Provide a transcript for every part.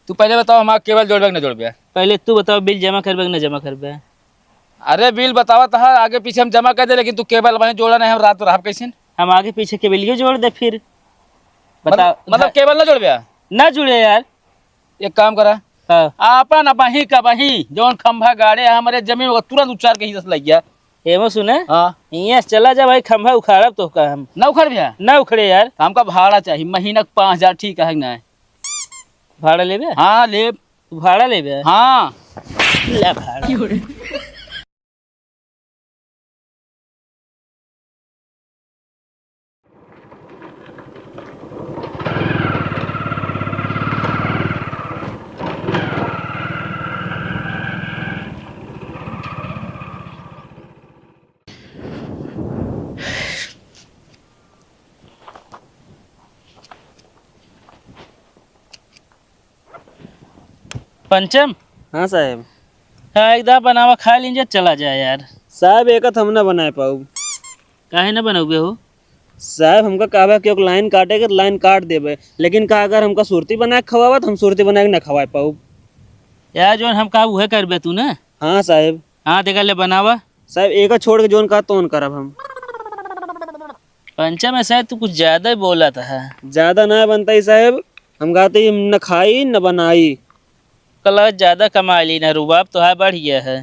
तू पहले बताओ हमारा केबल जोड़बे न जोड़बे। पहले तू बताओ बिल जमा करबे कि न जमा करबे। अरे बिल बतावा था आगे पीछे हम जमा कर दे, लेकिन तू केबल बने जोड़ा नहीं, हम रात रहा कैसे। हम आगे पीछे के बिलियो जोड़ दे फिर बता। मतलब केबल न जोड़बे न जुड़े यार। एक काम करा, हाँ। अपन बही का बही जौन खंभा गाड़े हमारे जमीन को तुरंत उचार के ही लग गया। एमो सुने हाँ यहाँ चला जा भाई, खंभा उखाड़ब तो का हम न उखड़ भैया न उखड़े यार। हमका भाड़ा चाहिए महीना 5,000 ठीक है ना। भाड़ा लेबे? हाँ ले। तू भाड़ा लेबे? हाँ ले भाड़ा। पंचम। हाँ साहब। हाँ एकदम बनावा खा लीजिए चला जाए यार। साहब एक हम ना बनाए पाऊ। काहे न बनोगे हो? साहब हमका कहबा कि लाइन काटे के लाइन काट देबे, लेकिन का अगर हमका सुरती बना के खवाबा तो हम सुरती बना के ना खवाए पाऊ। यार जो हम कहा वह करबे तू ना। हाँ साहब। हाँ देखा ले बनावा। साहब एक छोड़ के जोन कहा तो करब हम। पंचम में शायद तू कुछ ज्यादा ही बोला था। ज्यादा ना बनता ही साहब, हम कहते न खाई न बनाई। कल ज्यादा कमा ली ना, रुबाब तो है बढ़िया है।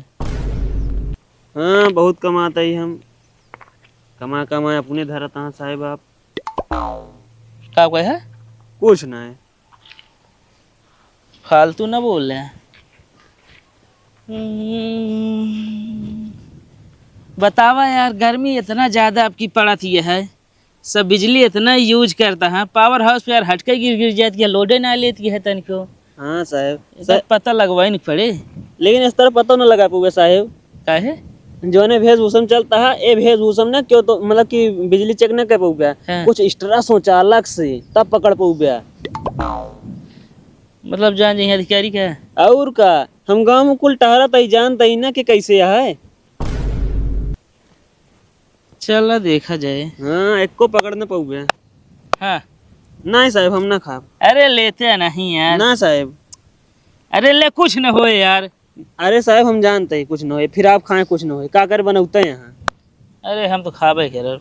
हाँ बहुत कमाता ही हम, कमा कमा अपने धरत हाँ साहब आप। का कोई है? कुछ ना है। फालतू ना बोल रहे। बतावा यार, गर्मी इतना ज्यादा आपकी पड़ा थी है, सब बिजली इतना यूज करता है, पावर हाउस पे यार हटके गिर गिर जाती है, लोडे ना लेती है तनिको। हाँ साहब। सब पता लगवाई नहीं पड़े। लेकिन इस तरह पता न लगा पाऊंगे साहब। काहे? जो ने वेशभूषण चलता है ए वेशभूषण ने क्यों तो मतलब कि बिजली चेक न कर पाऊंगा। हाँ। कुछ एक्स्ट्रा सोचा अलग से तब पकड़ पाऊंगा। मतलब जान जी अधिकारी का। और का हम गांव में कुल टहरत ही जानता ही ना कि कैसे है। चलो देखा जाए। हाँ एक को पकड़ न पाऊंगा। हाँ। नहीं साहब हम ना खा। अरे लेते नहीं यार। ना साहब। अरे ले कुछ न हो यार। अरे साहब हम जानते हैं कुछ न हो, फिर आप खाएं कुछ न हो, का कर बनौते हैं यहाँ। अरे हम तो खाबे कर।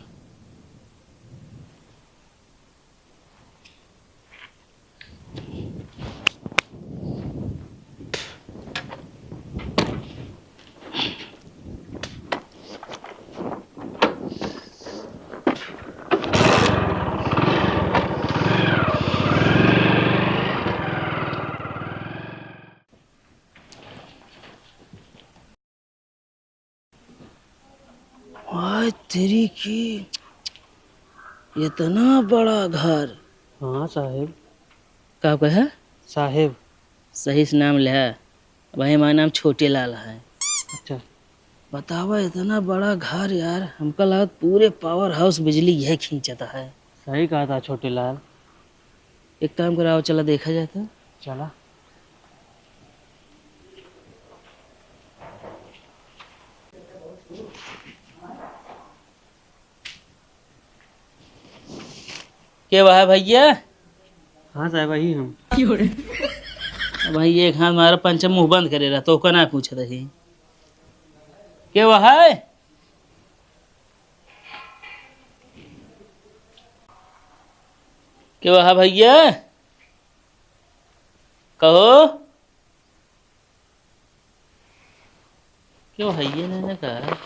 ओए तेरी की, इतना बड़ा घर। हाँ साहब। का कोई है? साहब। सही से नाम ले है भाई, हमारा नाम छोटे लाल है। अच्छा। बतावा इतना बड़ा घर यार, हमका लगा पूरे पावर हाउस बिजली यह खींचता है। सही कहा था छोटे लाल। एक काम कराओ, चला देखा जाए तो। चला। क्या वह है भैया? हाँ साहब वही हम। भाई एक हाथ हमारा पंचम मुंह बंद करे रहा तो ना पूछा था। क्या वह है? क्या वह है भैया? कहो। क्यों है ये मैंने कहा।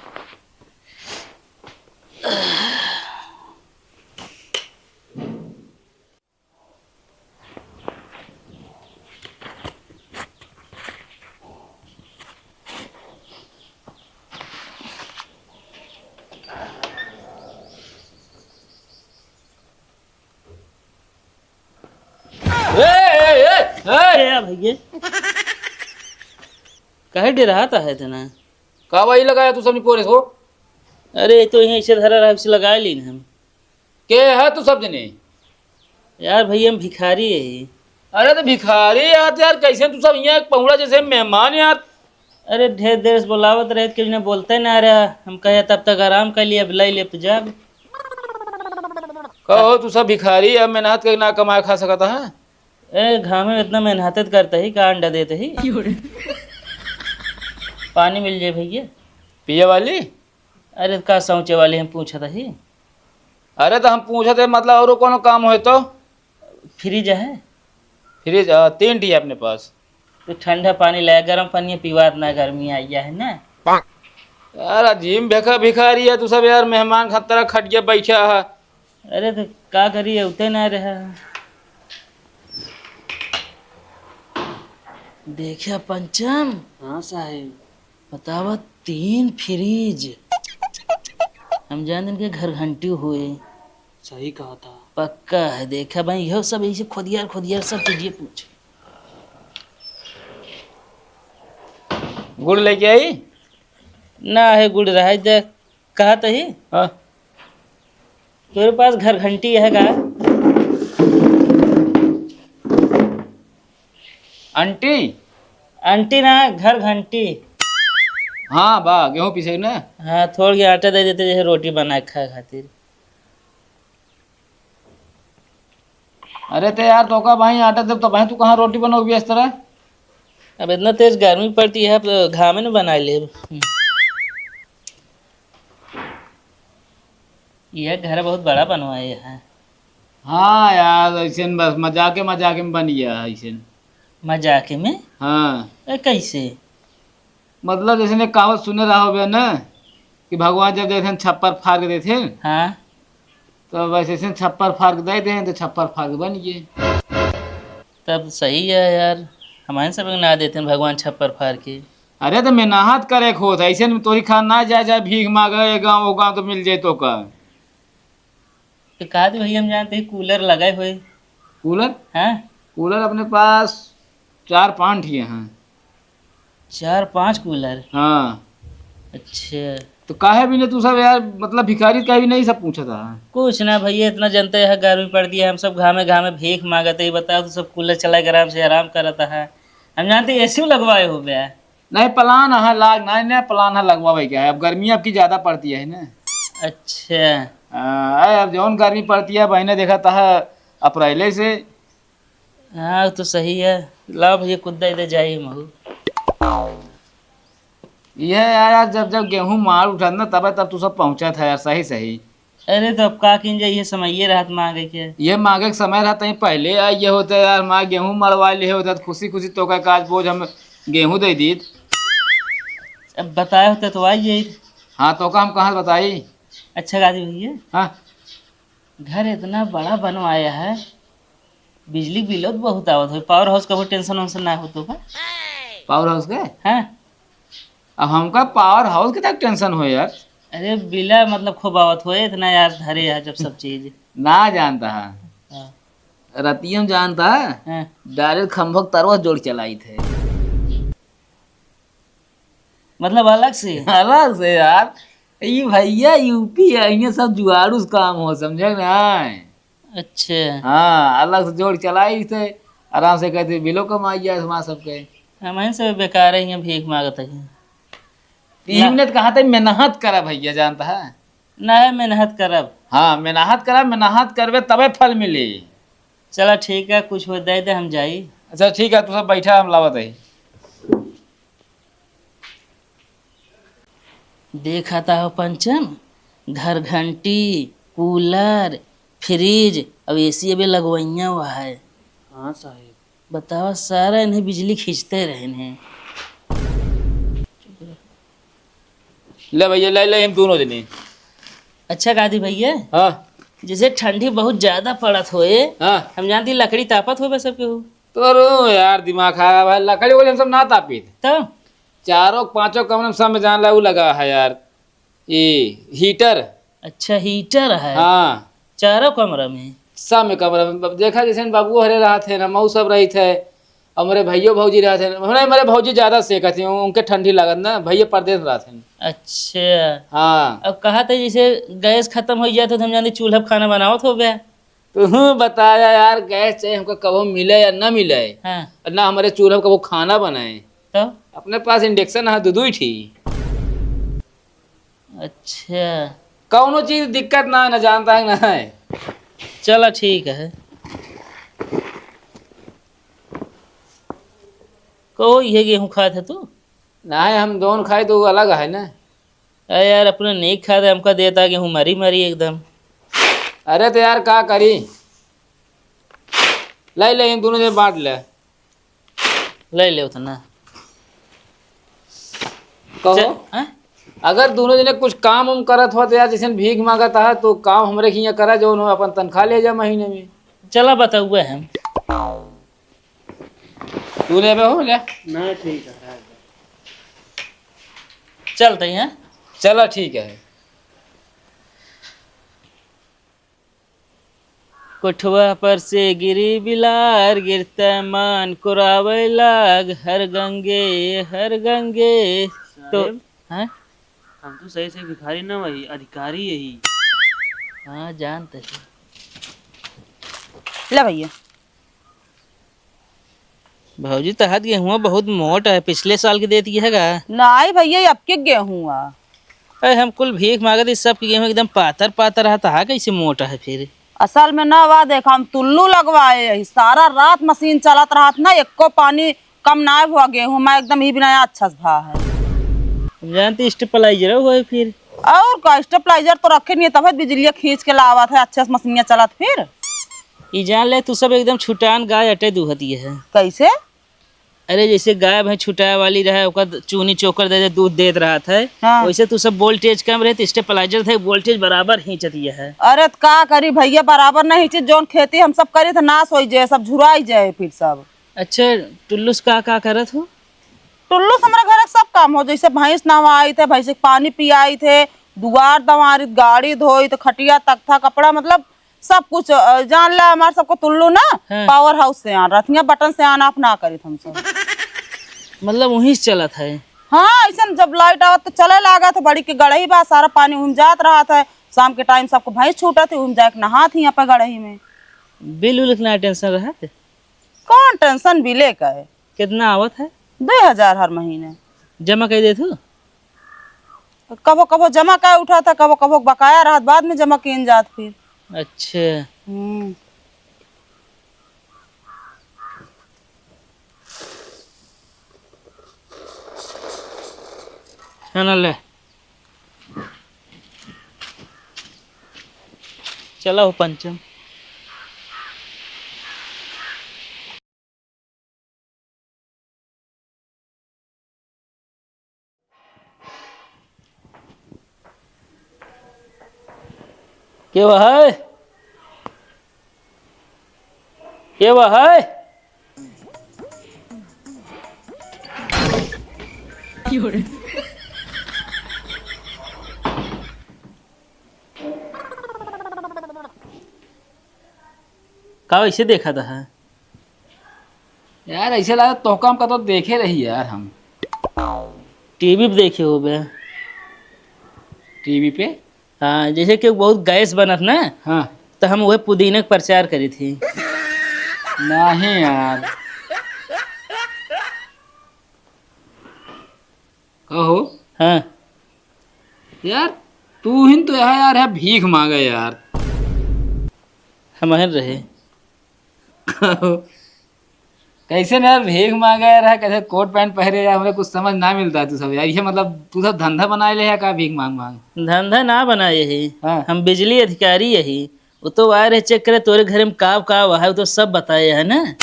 भैया कहे डराता है तना? का वही लगाया तू सबने पोरे हो? अरे तो यहीं से धरा रहा से लगा ली हम। के है तू सब जने? यार भैया हम भिखारी है। अरे तो भिखारी यार, यार कैसे तू सब यहाँ पहुंचा जैसे मेहमान यार। अरे ढेर देर से बुलावत रहे कि ने बोलते ना रहा, हम कहे तब तक आराम कर लिया, बुलाई ले तो जाब। कहो तू सब भिखारी, अब मेहनत करके ना कमाए खा सकता है। ए घाम में इतना मेहनत करते ही का अंडा देते ही पानी मिल जाए भैया। पिए वाली? अरे का सोचे वाले हम पूछा था ही। अरे तो हम पूछे थे मतलब और कोनो काम हो तो? फ्रिज है फ्रिज 3 टी है अपने पास। तो ठंडा पानी लाया, गर्म पानी पीवा, ना गर्मी आई है ना। यार अजीम भिखारी है तू सब यार, मेहमान खतरा खट के बैठा है। अरे तो का करिए उते ना रहा। देखा पंचम, हाँ साहेब। बतावा 3 फ्रिज। हम जान इनके घर घंटी हुए। सही कहा था। पक्का है, देखा भाई यह सब ऐसे खोदियार खोदियार सब चीजें पूछ। गुड़ लेके आई? ना है गुड़ रहा है, कहा तो ही हाँ। तेरे पास घर घंटी है का? आंटी? आंटी ना, घर घंटी। हाँ बा गेहूँ पीसे ना। हाँ थोड़ के आटा दे देते जैसे रोटी बना खाए खातिर। अरे तो यार तो का भाई आटा दे तो भाई तू कहाँ रोटी बनाओगी इस तरह? अब इतना तेज गर्मी पड़ती है, अब घामे में बना ले। यह घर बहुत बड़ा बनवाए है। हाँ यार ऐसे बस मजाके में बन गया है ऐसे। मजाक में? हाँ कैसे? मतलब जैसे ने कहावत सुने रहा हो ना कि भगवान जब देते छप्पर फाड़ के देते हाँ तो वैसे ऐसे छप्पर फाड़ के देते हैं तो छप्पर फाड़ के बन गए। तब सही है यार, हमारे सब ना देते हैं भगवान छप्पर फाड़ के। अरे तो मेहनत करे खोत ऐसे में तोरी खान ना जाए भीख मांगे गाँव वो गाँव तो मिल जाए तो का। तो कहा थी भैया, हम जानते हैं कूलर लगाए हुए। कूलर? हाँ कूलर अपने पास 4-5 ही हैं। 4-5 कूलर? हाँ। अच्छा। तो काहे भी नहीं तू सब यार, मतलब भिखारी का भी नहीं सब पूछा था? कुछ ना भैया, इतना जनता है गर्मी पड़ती है, हम सब घामे घामे भीख मांगते ही, बताओ तो सब कूलर चला के आराम से आराम करता है। हम जानते एसी लगवाए हो गया। नहीं प्लान है लाग नहीं प्लान है लगवावे क्या है, अब गर्मी अब की ज्यादा पड़ती है ना। अच्छा। अब जौन गर्मी पड़ती है बहने देखा था अप्रैल से। हाँ तो सही है, लाओ भैया कुद्दा इधर जाइए महू। यह यार जब जब गेहूं मार उठा ना तब तू सब पहुंचा था यार, सही सही। अरे तो अब का किन जाइए, समय रात मांगे के। ये मांगे के समय रहता है पहले ये होता है यार, माँ गेहूं मरवा लिए होता तो खुशी खुशी तो का काज बोझ हम गेहूं दे दी। अब बताए होते तो आइए। हाँ तो का हम कहाँ बताई। अच्छा गाजी भैया, हाँ घर इतना बड़ा बनवाया है, बिजली बिल तो बहुत आवत हो, पावर हाउस का वो टेंशन वेंशन ना हो तो का? पावर हाउस के? हाँ। अब हमका पावर हाउस के तक टेंशन हो यार। अरे बिला मतलब खूब आवत हो इतना यार, धरे है जब सब चीज। ना जानता है हाँ। रतियम जानता है, हाँ। डायरेक्ट खंभक तरवा जोड़ चलाई थे। मतलब अलग से? अलग से यार, ये भैया यूपी है, ये सब जुआड़ू काम हो समझे ना। अच्छा। हाँ अलग से जोड़ चलाई थे, आराम से कहते बिलो कमाई जाए हमारा सबके। हमारे से बेकार है, यहाँ भीख मांगता है। 3 मिनट कहा था मेहनत करा भैया जानता है ना है मेहनत करब। हाँ मेहनत करा, मेहनत करबे तबे फल मिली। चला ठीक है, कुछ हो दे हम जाई। अच्छा ठीक है तू सब बैठा हम लावत है। देखा था हो पंचम, घर घंटी, कूलर, फ्रिज, अब एसी अभी लगवाइया हुआ है। हाँ साहेब। बताओ सारा इन्हें बिजली खींचते रहे हैं। ले भैया ले हम दोनों जने। अच्छा गादी भैया, हाँ जैसे ठंडी बहुत ज्यादा पड़त होए, हाँ हम जानती लकड़ी तापत हो सबके हो तो रो यार दिमाग खराब है, लकड़ी वाले हम सब ना तापी थे। तो 4-5 कमरे में सब में जान ला लगा है यार ये हीटर। अच्छा हीटर है? हाँ 4 कमरा में? सब में कमरा में। अब देखा जैसे बाबू हरे रहा थे ना, मऊ सब रही थे और मेरे भैया भौजी रहे थे। मेरे भौजी ज्यादा सेका थी, उनके ठंडी लागत ना, भैया परदेश रहा थे। अच्छा। हाँ अब कहा था जैसे गैस खत्म हो जाए तो हम जानते चूल्हा खाना बनावत हो गया। तू बताया यार गैस चाहिए हमको, कबो मिले या ना मिले। हाँ। और ना हमारे चूल्हा कबो खाना बनाए। तो अपने पास इंडक्शन है, दू ही थी। अच्छा कौनो चीज दिक्कत ना है, ना जानता है ना है। चलो ठीक है। कहो ये गेहूँ खात है तू? नहीं हम दोनों खाए तो वो अलग है ना। अरे यार अपने नहीं खाते हमका देता गेहूँ मरी मरी एकदम। अरे तो यार का करी, ले ले इन दोनों ने बांट ले। ले ले उतना। कहो हाँ? अगर दोनों जने कुछ काम उम करत हो तो यार, जैसे भीख मांगत है तो काम हमरे के यहाँ करा जो उन्होंने अपन तनख्वाह ले जा महीने में। चला बताओ हुआ हम। तू ले हो ले। ना ठीक है। चलते हैं। चलो ठीक है। कोठवा पर से गिरी बिलार गिरता मान कुरावे लाग हर गंगे तो साहब, हाँ हम तो सही से भिखारी ना वही अधिकारी यही। हाँ जानते हैं। ले भैया। भौजी तहत गेहूँ बहुत मोट है, पिछले साल की देती है का? नहीं भैया, ये अब के गेहूँ आ। अरे हम कुल भीख मांगत इस सब की गेहूँ एकदम पातर पातर रहता है, कैसे मोटा है फिर? असल में ना वा देखा हम तुल्लू लगवाए यही सारा रात मशीन चलत रहा ना, एको पानी कम ना हुआ गेहूँ में एकदम ही बिना अच्छा से भा है। जानते स्टेपलाइजर हो फिर? और का स्टेपलाइजर तो रखे नहीं, तब बिजली खींच के लावत है, अच्छे से मशीनिया चलत फिर। ई जान ले तू सब एकदम छुटान गाय अटे दुहती है। कैसे? अरे जैसे गाय भैंस छुटाए वाली रहे ओकर चूनी चोकर दे दे दूध देत रहा था, हाँ। वैसे तू सब वोल्टेज कम रहे तो स्टेपलाइजर थे वोल्टेज बराबर खींचती है। अरे तो का करी भैया, बराबर नहीं चीज जोन खेती हम सब करी थे नाश हो जाए, सब झुराई जाए फिर सब। अच्छा टुल्लूस का करत हो? टुल्लू से हमारे घर सब काम हो, जैसे भैंस नहवाई थे, भैंस के पानी पियाई थे, दुआर दवारी, गाड़ी धोई तो खटिया तख्ता कपड़ा, मतलब सब कुछ जान ला हमारे सबको टुल्लू ना। हाँ। पावर हाउस से आन रथिया बटन से आन आप ना करी हम सब। मतलब वहीं से चलत है? हाँ ऐसा जब लाइट आवत तो चले लागा तो बड़ी के गड़ही बा, सारा पानी उम जात रहा था, शाम के टाइम सबको भैंस छूटा थे उम जाके नहा थी यहाँ पे गड़ही में। बिल उल कितना टेंशन रहा थे? कौन टेंशन बिले का है, कितना आवत है? 2000 हर महीने। जमा कर दे तू? कबो कबो जमा का उठा था, कबो कबो बकाया रात बाद में जमा किन जात फिर। अच्छा है ना, ले चलो हो पंचम। क्या हुआ है? क्या हुआ है? का वैसे देखा था? यार ऐसे लगा तोहका का तो देखे रही यार हम टीवी पे देखे हो बे? टीवी पे। हाँ जैसे कि बहुत गैस बनत ना, हाँ तो हम वह पुदीने का प्रचार करी थी। नहीं यार। कहो हाँ यार, तू ही तो यहाँ यार है भीख मांगे यार। हम रहे। कहो कैसे ना यार भीख मांगे यार है, कैसे कोट पैंट पहरे यार, हमें कुछ समझ ना मिलता है तू सब यार। ये मतलब तू सब धंधा बनाए ले है का भीख मांग मांग? धंधा ना बना यही, हाँ। हम बिजली अधिकारी यही। वो तो आ रहे चेक करे तोरे घर में का हुआ है, वो तो सब बताए है ना।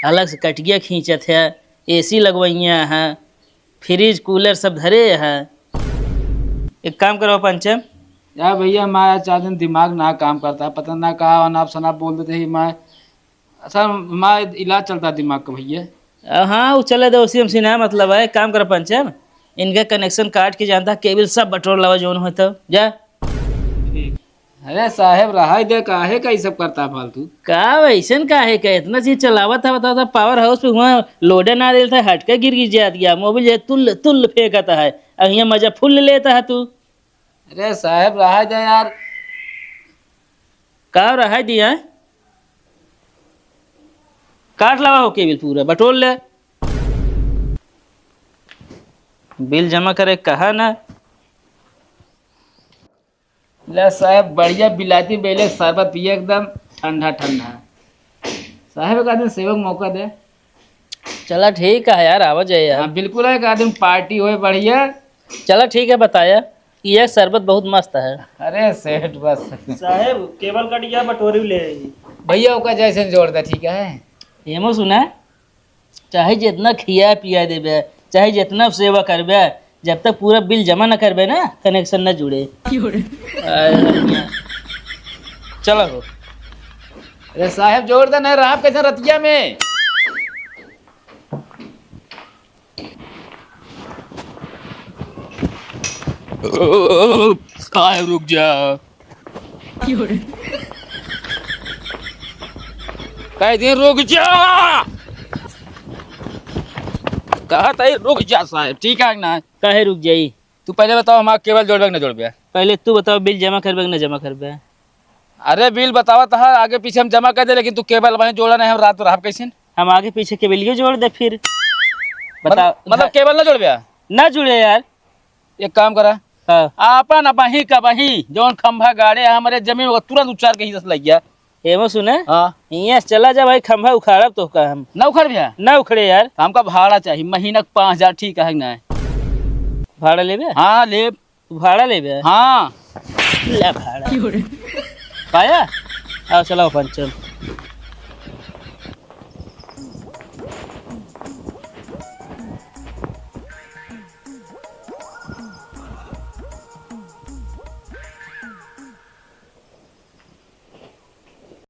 अलग से कटिया खींचत है, एसी लगवाइया है, फ्रिज कूलर सब धरे है। एक काम करो पंचम। यार भैया हमारा 4 दिन दिमाग ना काम करता है, पता ना कहा अनाप शनाप बोल देते ही मैं। सर हमारा इलाज चलता है दिमाग का भैया। हाँ वो चले दो, उसी हमसे ना मतलब है। काम करो पंचम, इनका कनेक्शन काट के जानता केबल सब बटोर लवा जोन हो तो जा। अरे साहेब रहा दे, काहे का ये सब करता है फालतू? का वैसन का है, का इतना चीज चलावा था बताओ था। पावर हाउस पे वहाँ लोडे ना देता है, हटके गिर जा दिया मोबाइल जो तुल तुल फेंकता है, अब यहाँ मजा फुल लेता है तू। अरे साहेब रहा दे यार। का रहा दिया है? काट लगा हो केबल पूरा बटोर ले। बिल जमा करे कहा ना। ले साहेब बढ़िया बिलाती बेले शरबत पिए एकदम ठंडा ठंडा। साहेब का दिन सेवक मौका दे। चला ठीक है यार, आवा जाए यार। हाँ बिल्कुल है, एक आदमी पार्टी होए बढ़िया। चला ठीक है, बताया कि यह शरबत बहुत मस्त है। अरे सेठ बस साहब केबल कट गया, बटोरी ले आइए। भैया का जैसे जोड़ दे, ठीक है। एमो सुना, चाहे जितना खिया पिया देबे, चाहे जितना सेवा करबे, जब तक पूरा बिल जमा न करबे ना, कनेक्शन न जुड़े। चलो हो। अरे साहब जोड़ दे, नहीं रहा कैसे रतिया में। साहब रुक जा, कई दिन रुक जा, कहा था रुक जा साहब, ठीक है ना। काहे रुक जाई? तू पहले बताओ हमारा केबल जोड़बे कि न जोड़बे। पहले तू बताओ, बिल जमा करबे कि न जमा करबे? अरे बिल बतावा था, आगे पीछे हम जमा कर दे, लेकिन तू केबल वहीं जोड़ा नहीं, हम रात रहा कैसे। हम आगे पीछे के बिलियो जोड़ दे फिर। बताओ मतलब केबल न जोड़बे। ना जुड़े यार। एक काम करा, हाँ, आपन अपही का वही जौन खंभा गाड़े हमारे जमीन वो तुरंत उचार के हिस्सा से लग गया। एमो सुना, हाँ यहाँ से चला जा भाई, खंभा उखाड़ब तो का हम न उखड़ भैया, ना उखड़े यार। हमका भाड़ा चाहिए महीना का 5,000, ठीक है ना। भाड़ा लेबे? हाँ ले। तू भाड़ा लेबे? हाँ ले भाड़ा। पाया? आओ चलाओ पंचम।